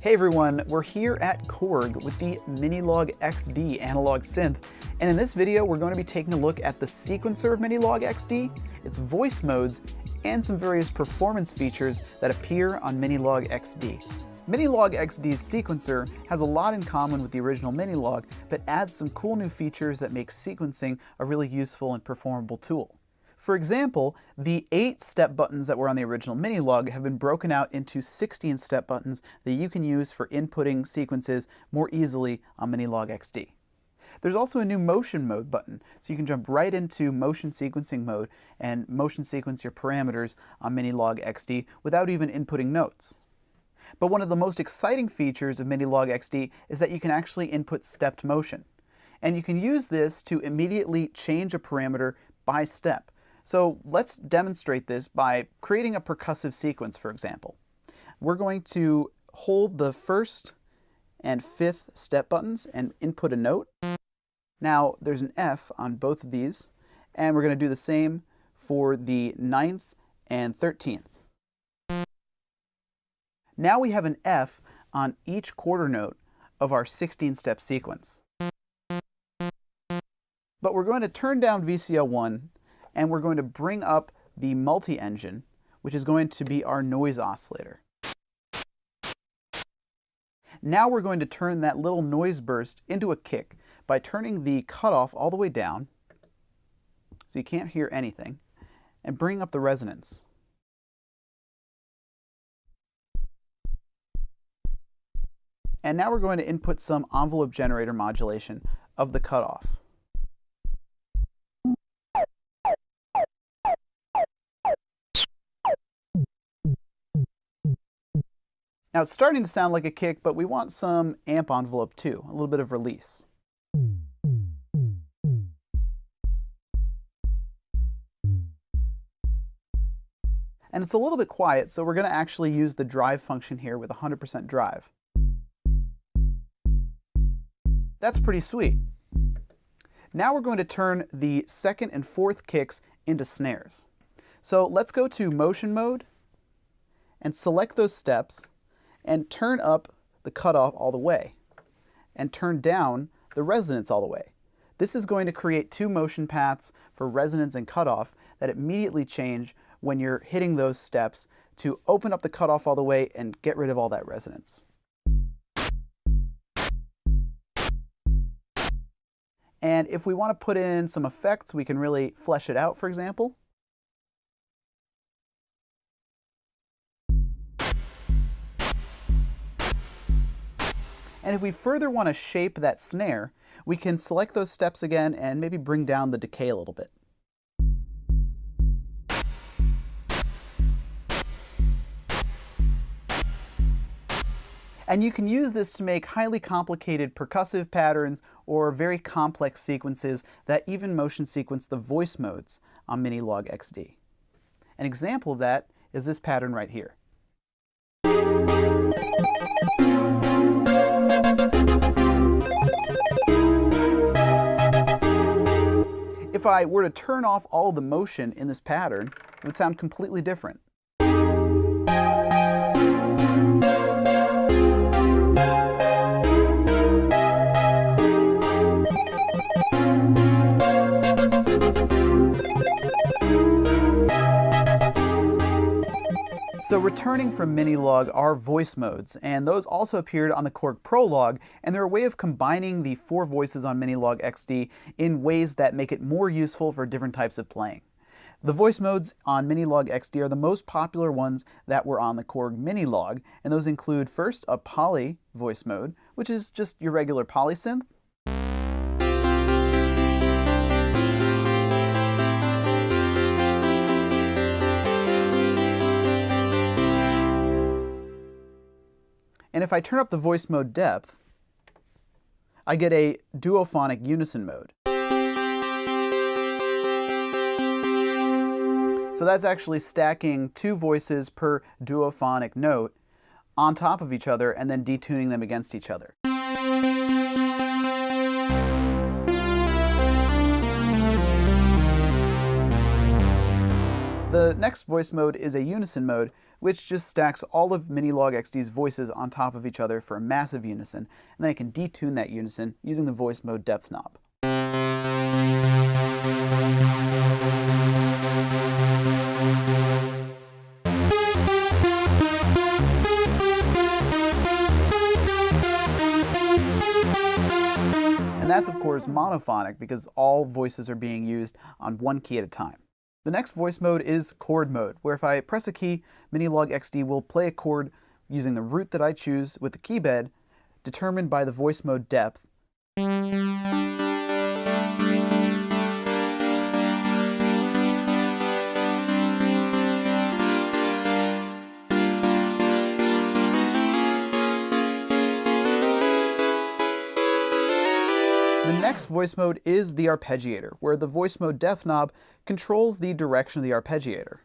Hey everyone, we're here at Korg with the minilogue XD analog synth, and in this video we're going to be taking a look at the sequencer of minilogue XD, its voice modes, and some various performance features that appear on minilogue XD. Minilogue XD's sequencer has a lot in common with the original minilogue, but adds some cool new features that make sequencing a really useful and performable tool. For example, the 8 step buttons that were on the original minilogue have been broken out into 16 step buttons that you can use for inputting sequences more easily on minilogue XD. There's also a new motion mode button, so you can jump right into motion sequencing mode and motion sequence your parameters on minilogue XD without even inputting notes. But one of the most exciting features of minilogue XD is that you can actually input stepped motion. And you can use this to immediately change a parameter by step. So let's demonstrate this by creating a percussive sequence, for example. We're going to hold the first and fifth step buttons and input a note. Now there's an F on both of these, and we're going to do the same for the 9th and 13th. Now we have an F on each quarter note of our 16-step sequence. But we're going to turn down VCL1, and we're going to bring up the multi-engine, which is going to be our noise oscillator. Now we're going to turn that little noise burst into a kick by turning the cutoff all the way down, so you can't hear anything, and bring up the resonance. And now we're going to input some envelope generator modulation of the cutoff. Now it's starting to sound like a kick, but we want some amp envelope too, a little bit of release. And it's a little bit quiet, so we're going to actually use the drive function here with 100% drive. That's pretty sweet. Now we're going to turn the second and fourth kicks into snares. So let's go to motion mode and select those steps and turn up the cutoff all the way and turn down the resonance all the way. This is going to create 2 motion paths for resonance and cutoff that immediately change when you're hitting those steps to open up the cutoff all the way and get rid of all that resonance. And if we want to put in some effects, we can really flesh it out, for example. And if we further want to shape that snare, we can select those steps again and maybe bring down the decay a little bit. And you can use this to make highly complicated percussive patterns or very complex sequences that even motion sequence the voice modes on minilogue XD. An example of that is this pattern right here. If I were to turn off all of the motion in this pattern, it would sound completely different. So returning from minilogue are voice modes, and those also appeared on the Korg Prologue, and they're a way of combining the 4 voices on minilogue XD in ways that make it more useful for different types of playing. The voice modes on minilogue XD are the most popular ones that were on the Korg minilogue, and those include first a poly voice mode, which is just your regular polysynth. And if I turn up the voice mode depth, I get a duophonic unison mode. So that's actually stacking 2 voices per duophonic note on top of each other and then detuning them against each other. The next voice mode is a unison mode, which just stacks all of minilogue XD's voices on top of each other for a massive unison, and then I can detune that unison using the voice mode depth knob. And that's of course monophonic because all voices are being used on one key at a time. The next voice mode is chord mode, where if I press a key, minilogue XD will play a chord using the root that I choose with the key bed, determined by the voice mode depth. The next voice mode is the arpeggiator, where the voice mode depth knob controls the direction of the arpeggiator.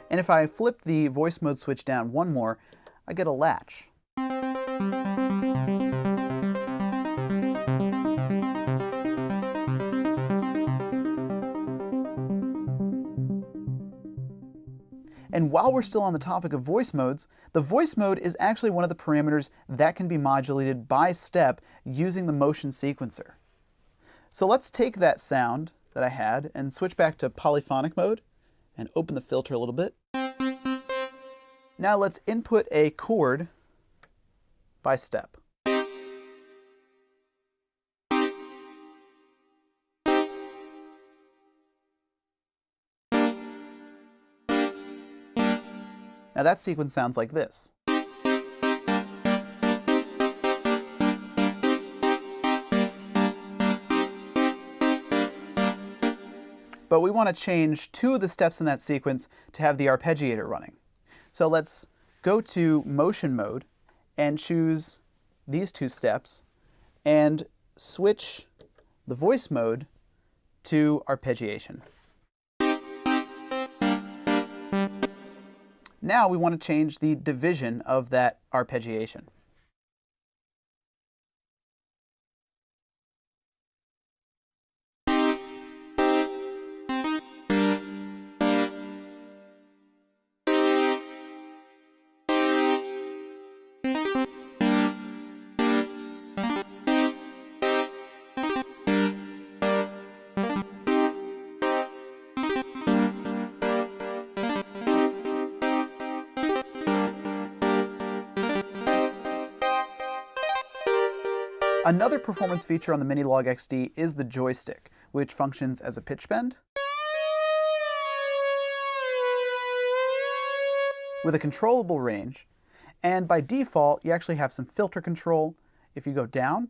And if I flip the voice mode switch down one more, I get a latch. And while we're still on the topic of voice modes, the voice mode is actually one of the parameters that can be modulated by step using the motion sequencer. So let's take that sound that I had and switch back to polyphonic mode and open the filter a little bit. Now let's input a chord by step. Now that sequence sounds like this. But we want to change two of the steps in that sequence to have the arpeggiator running. So let's go to motion mode and choose these two steps and switch the voice mode to arpeggiation. Now we want to change the division of that arpeggiation. Another performance feature on the minilogue XD is the joystick, which functions as a pitch bend with a controllable range, and by default you actually have some filter control if you go down,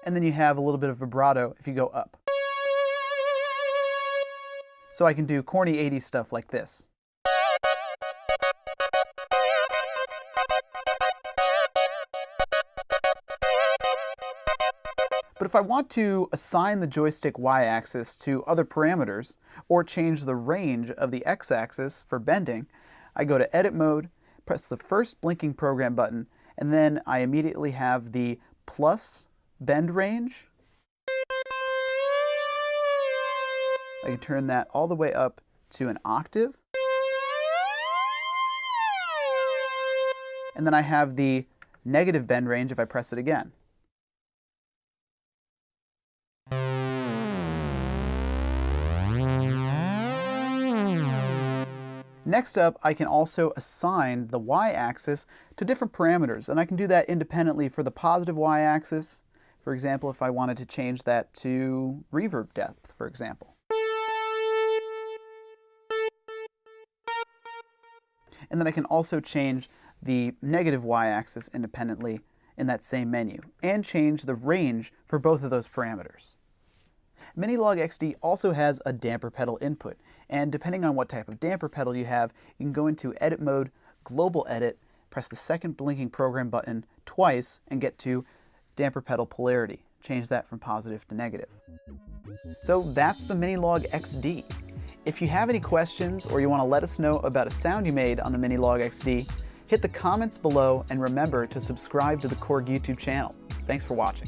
and then you have a little bit of vibrato if you go up. So I can do corny 80s stuff like this. But if I want to assign the joystick y-axis to other parameters, or change the range of the x-axis for bending, I go to Edit Mode, press the first blinking program button, and then I immediately have the plus bend range. I can turn that all the way up to an octave. And then I have the negative bend range if I press it again. Next up, I can also assign the y-axis to different parameters, and I can do that independently for the positive y-axis. For example, if I wanted to change that to reverb depth, for example. And then I can also change the negative y-axis independently in that same menu, and change the range for both of those parameters. Minilogue XD also has a damper pedal input, and depending on what type of damper pedal you have, you can go into Edit Mode, Global Edit, press the second blinking program button twice, and get to damper pedal polarity. Change that from positive to negative. So that's the minilogue XD. If you have any questions or you want to let us know about a sound you made on the minilogue XD, hit the comments below and remember to subscribe to the Korg YouTube channel. Thanks for watching.